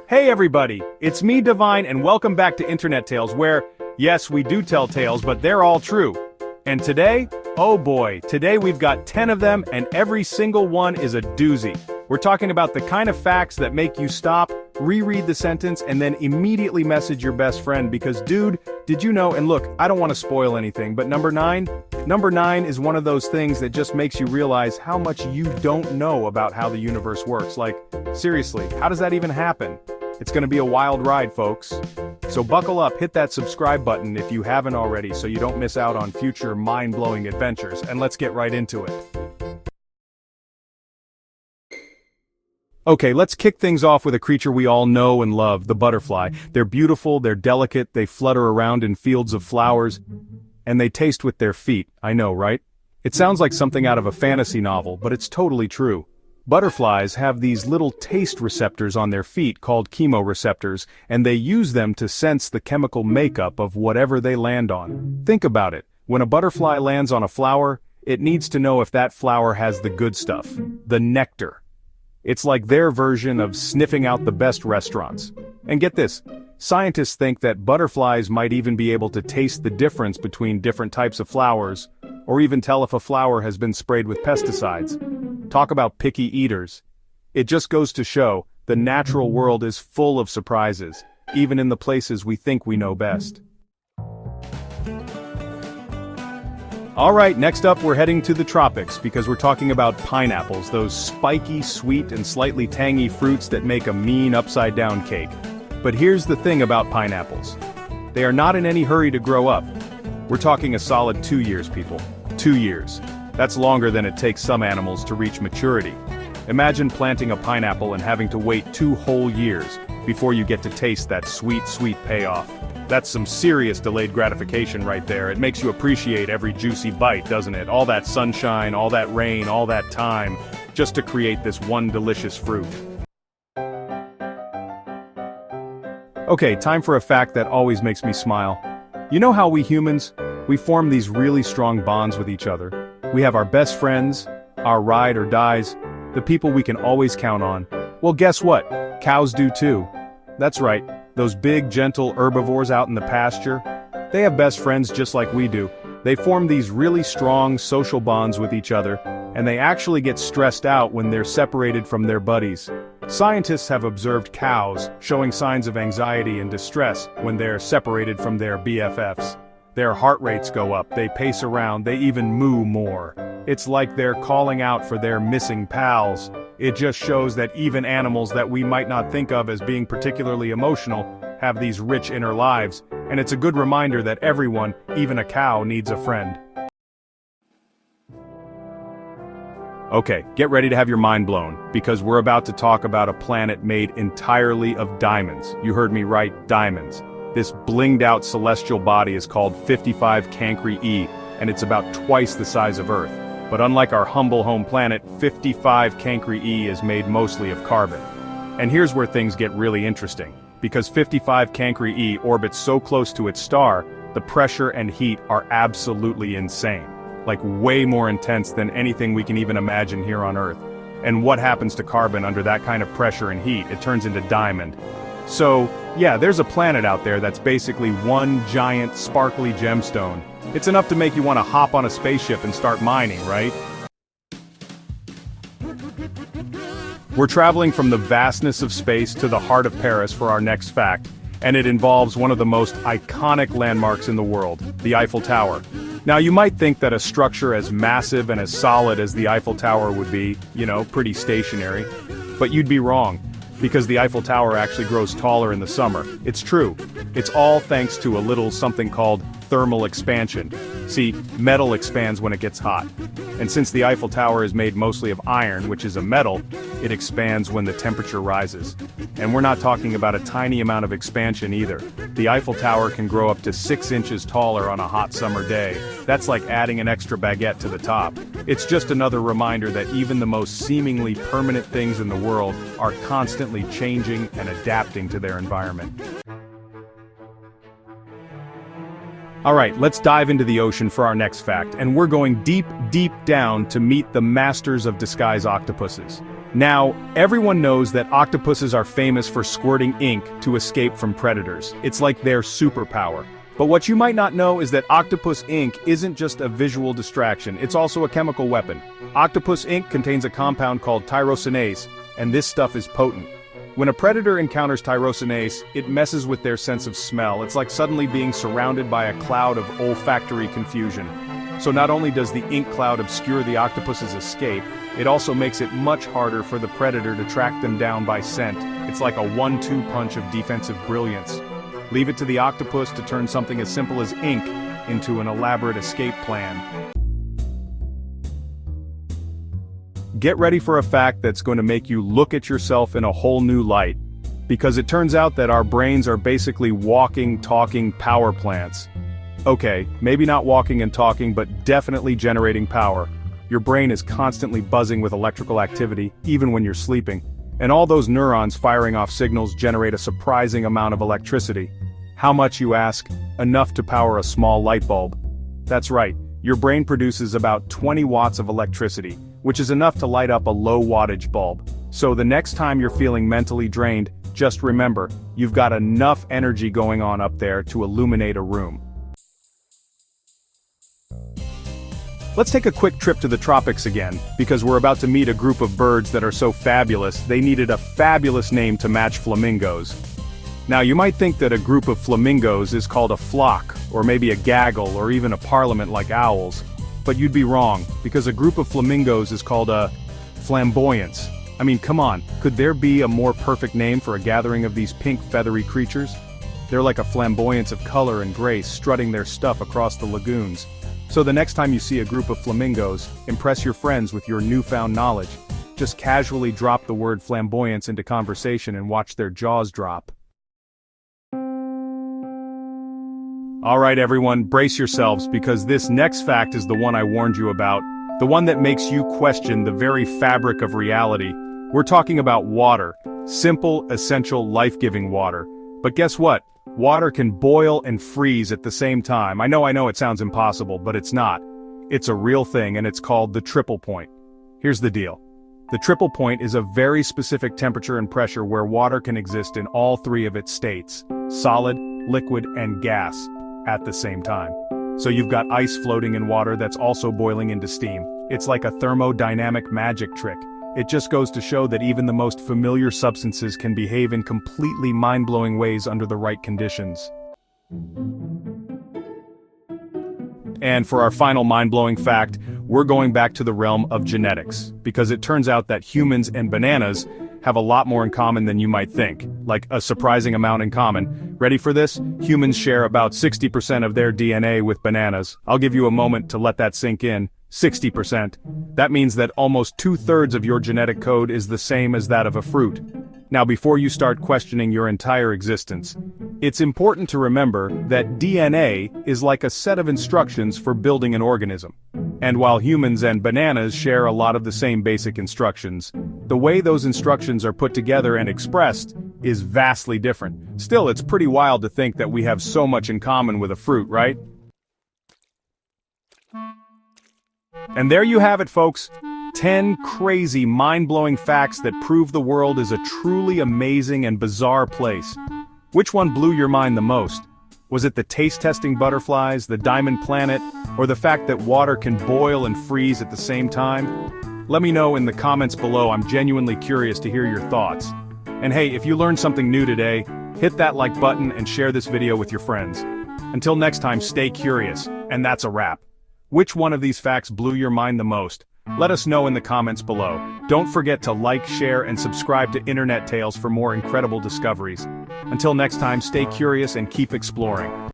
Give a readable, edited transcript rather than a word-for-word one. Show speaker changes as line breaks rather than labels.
Hey everybody, it's me Divine and welcome back to Internet Tales where, yes, we do tell tales but they're all true. And today, oh boy, today we've got 10 of them and every single one is a doozy. We're talking about the kind of facts that make you stop, reread the sentence, and then immediately message your best friend because dude, did you know, and look, I don't want to spoil anything, but number nine is one of those things that just makes you realize how much you don't know about how the universe works. Like, seriously, how does that even happen? It's gonna be a wild ride, folks. So buckle up, hit that subscribe button if you haven't already so you don't miss out on future mind-blowing adventures, and let's get right into it. Okay, let's kick things off with a creature we all know and love, the butterfly. They're beautiful, they're delicate, they flutter around in fields of flowers, and they taste with their feet. I know, right? It sounds like something out of a fantasy novel, but it's totally true. Butterflies have these little taste receptors on their feet called chemoreceptors, and they use them to sense the chemical makeup of whatever they land on. Think about it. When a butterfly lands on a flower, it needs to know if that flower has the good stuff, the nectar. It's like their version of sniffing out the best restaurants. And get this, scientists think that butterflies might even be able to taste the difference between different types of flowers, or even tell if a flower has been sprayed with pesticides. Talk about picky eaters. It just goes to show, the natural world is full of surprises, even in the places we think we know best. Alright, next up we're heading to the tropics because we're talking about pineapples, those spiky, sweet, and slightly tangy fruits that make a mean upside-down cake. But here's the thing about pineapples. They are not in any hurry to grow up. We're talking a solid 2 years, people. 2 years. That's longer than it takes some animals to reach maturity. Imagine planting a pineapple and having to wait 2 whole years before you get to taste that sweet, sweet payoff. That's some serious delayed gratification right there. It makes you appreciate every juicy bite, doesn't it? All that sunshine, all that rain, all that time, just to create this one delicious fruit. Okay, time for a fact that always makes me smile. You know how we humans, we form these really strong bonds with each other. We have our best friends, our ride or dies, the people we can always count on. Well, guess what? Cows do too. That's right, those big, gentle herbivores out in the pasture, they have best friends just like we do. They form these really strong social bonds with each other, and they actually get stressed out when they're separated from their buddies. Scientists have observed cows showing signs of anxiety and distress when they're separated from their BFFs. Their heart rates go up, they pace around, they even moo more. It's like they're calling out for their missing pals. It just shows that even animals that we might not think of as being particularly emotional have these rich inner lives, and it's a good reminder that everyone, even a cow, needs a friend. Okay, get ready to have your mind blown, because we're about to talk about a planet made entirely of diamonds. You heard me right, diamonds. This blinged-out celestial body is called 55 Cancri E, and it's about twice the size of Earth. But unlike our humble home planet, 55 Cancri E is made mostly of carbon. And here's where things get really interesting. Because 55 Cancri E orbits so close to its star, the pressure and heat are absolutely insane. Like way more intense than anything we can even imagine here on Earth. And what happens to carbon under that kind of pressure and heat? It turns into diamond. So, yeah, there's a planet out there that's basically one giant, sparkly gemstone. It's enough to make you want to hop on a spaceship and start mining, right? We're traveling from the vastness of space to the heart of Paris for our next fact, and it involves one of the most iconic landmarks in the world, the Eiffel Tower. Now, you might think that a structure as massive and as solid as the Eiffel Tower would be, pretty stationary. But you'd be wrong. Because the Eiffel Tower actually grows taller in the summer. It's true. It's all thanks to a little something called thermal expansion. See, metal expands when it gets hot. And since the Eiffel Tower is made mostly of iron, which is a metal, it expands when the temperature rises. And we're not talking about a tiny amount of expansion either. The Eiffel Tower can grow up to 6 inches taller on a hot summer day. That's like adding an extra baguette to the top. It's just another reminder that even the most seemingly permanent things in the world are constantly changing and adapting to their environment. Alright, let's dive into the ocean for our next fact, and we're going deep, deep down to meet the masters of disguise octopuses. Now, everyone knows that octopuses are famous for squirting ink to escape from predators. It's like their superpower. But what you might not know is that octopus ink isn't just a visual distraction, it's also a chemical weapon. Octopus ink contains a compound called tyrosinase, and this stuff is potent. When a predator encounters tyrosinase, it messes with their sense of smell. It's like suddenly being surrounded by a cloud of olfactory confusion. So not only does the ink cloud obscure the octopus's escape, it also makes it much harder for the predator to track them down by scent. It's like a 1-2 punch of defensive brilliance. Leave it to the octopus to turn something as simple as ink into an elaborate escape plan. Get ready for a fact that's going to make you look at yourself in a whole new light. Because it turns out that our brains are basically walking, talking power plants. Okay, maybe not walking and talking, but definitely generating power. Your brain is constantly buzzing with electrical activity, even when you're sleeping. And all those neurons firing off signals generate a surprising amount of electricity. How much, you ask? Enough to power a small light bulb. That's right, your brain produces about 20 watts of electricity, which is enough to light up a low wattage bulb. So the next time you're feeling mentally drained, just remember, you've got enough energy going on up there to illuminate a room. Let's take a quick trip to the tropics again, because we're about to meet a group of birds that are so fabulous, they needed a fabulous name to match flamingos. Now you might think that a group of flamingos is called a flock, or maybe a gaggle, or even a parliament like owls. But you'd be wrong, because a group of flamingos is called a flamboyance. I mean, come on, could there be a more perfect name for a gathering of these pink feathery creatures? They're like a flamboyance of color and grace strutting their stuff across the lagoons. So the next time you see a group of flamingos, impress your friends with your newfound knowledge. Just casually drop the word flamboyance into conversation and watch their jaws drop. Alright everyone, brace yourselves because this next fact is the one I warned you about. The one that makes you question the very fabric of reality. We're talking about water. Simple, essential, life-giving water. But guess what? Water can boil and freeze at the same time. I know it sounds impossible, but it's not. It's a real thing and it's called the triple point. Here's the deal. The triple point is a very specific temperature and pressure where water can exist in all three of its states, solid, liquid, and gas, at the same time. So you've got ice floating in water that's also boiling into steam. It's like a thermodynamic magic trick. It just goes to show that even the most familiar substances can behave in completely mind-blowing ways under the right conditions. And for our final mind-blowing fact, we're going back to the realm of genetics, because it turns out that humans and bananas have a lot more in common than you might think, like a surprising amount in common. Ready for this? Humans share about 60% of their DNA with bananas. I'll give you a moment to let that sink in. 60%. That means that almost 2/3 of your genetic code is the same as that of a fruit. Now before you start questioning your entire existence, it's important to remember that DNA is like a set of instructions for building an organism. And while humans and bananas share a lot of the same basic instructions, the way those instructions are put together and expressed is vastly different. Still, it's pretty wild to think that we have so much in common with a fruit, right? And there you have it, folks. 10 crazy, mind-blowing facts that prove the world is a truly amazing and bizarre place. Which one blew your mind the most? Was it the taste-testing butterflies, the diamond planet, or the fact that water can boil and freeze at the same time? Let me know in the comments below. I'm genuinely curious to hear your thoughts. And hey, if you learned something new today, hit that like button and share this video with your friends. Until next time, stay curious, and that's a wrap. Which one of these facts blew your mind the most? Let us know in the comments below. Don't forget to like, share, and subscribe to Internet Tales for more incredible discoveries. Until next time, stay curious and keep exploring.